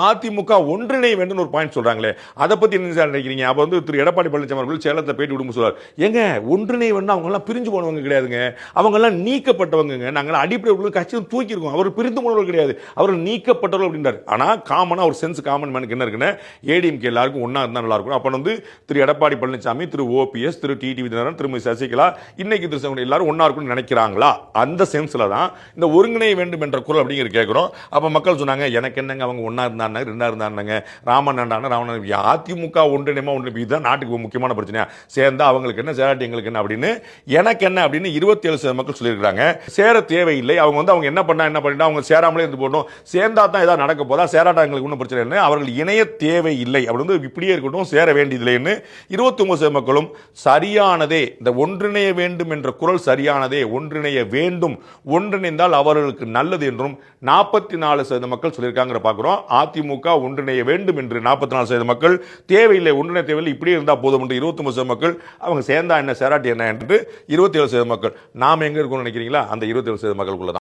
அதிமுக ஒன்றிணை வேண்டும் ஒரு பாயிண்ட் சொல்றாங்களே, அதை பத்தி என்ன சார் நினைக்கிறீங்க? அப்ப வந்து திரு எடப்பாடி பழனிசாமி அவர்கள் சேலத்தை பேட்டி விடும்போது சொல்றாரு, ஏங்க ஒன்றிணை வேணும், அவங்க எல்லாம் பிரிஞ்சு போனவங்க கிடையாதுங்க, அவங்க எல்லாம் நீக்கப்பட்டவங்க, நாங்கள் அடிப்படை கட்சியை தூக்கி இருக்கோம், அவர் பிரிந்து போனவர்கள் கிடையாது, அவர்கள் நீக்கப்பட்டவர்கள் அப்படின்றார். ஆனா காமனா ஒரு சென்ஸ் காமன் மேனுக்கு என்ன இருக்குன்னு, ஏடிஎம்கே எல்லாருக்கும் ஒன்னா இருந்தா நல்லா இருக்கும். அப்ப வந்து திரு எடப்பாடி பழனிசாமி, திரு ஓபிஎஸ், திரு டிடிவி தினகரன், திருமதி சசிகலா, இன்னைக்கு திரு எல்லாரும் ஒன்னா இருக்கும்னு நினைக்கிறாங்களா? அந்த சென்ஸ்ல தான் இந்த ஒருங்கிணை வேண்டும் என்ற குரல் அப்படிங்கிற கேட்கிறோம். அப்ப மக்கள் சொன்னாங்க, எனக்கு என்னங்க அவங்க ஒன்னா இருந்தாங்க, ரெண்டா இருந்தாங்க, ராமன் அதிமுக ஒன்றிணைமா ஒன்று, இதுதான் நாட்டுக்கு முக்கியமான பிரச்சனை. சேர்ந்தா அவங்களுக்கு என்ன, சேராட்டி எங்களுக்கு என்ன அப்படின்னு, எனக்கு என்ன அப்படின்னு 27% மக்கள் சொல்லியிருக்காங்க. சேர தேவையில்லை, அவங்க வந்து அவங்க என்ன பண்ணிட்டா அவங்க சேராமலே இருந்து போடணும், சேர்ந்தா தான் ஏதாவது நடக்க போதா, சேராட்டா எங்களுக்கு ஒன்றும் பிரச்சனை இல்லை, அவர்கள் இணைய தேவையில்லை அப்படின்னு இப்படியே இருக்கட்டும், சேர வேண்டியதில்லைன்னு 29% மக்களும் சரியானதே, இந்த ஒன்றிணைய வேண்டும் என்ற குரல் சரியானதே, ஒன்றிணைய வேண்டும், ஒன்றிணைந்தால் அவர்களுக்கு நல்லது என்றும் 44% மக்கள் சொல்லியிருக்காங்க பார்க்கிறோம். அதிமுக ஒன்றிணைய வேண்டும் என்று 44% மக்கள், தேவையில்லை ஒன்றிணைய தேவையில்லை இப்படியே இருந்தா போதும் என்று 29% மக்கள், அவங்க சேர்ந்தா என்ன சேராட்டி என்ன என்று 27% மக்கள். நாம் எங்க இருக்கோம்னு நினைக்கிறீங்களா? அந்த 27% மக்களுக்குள்ள தான்.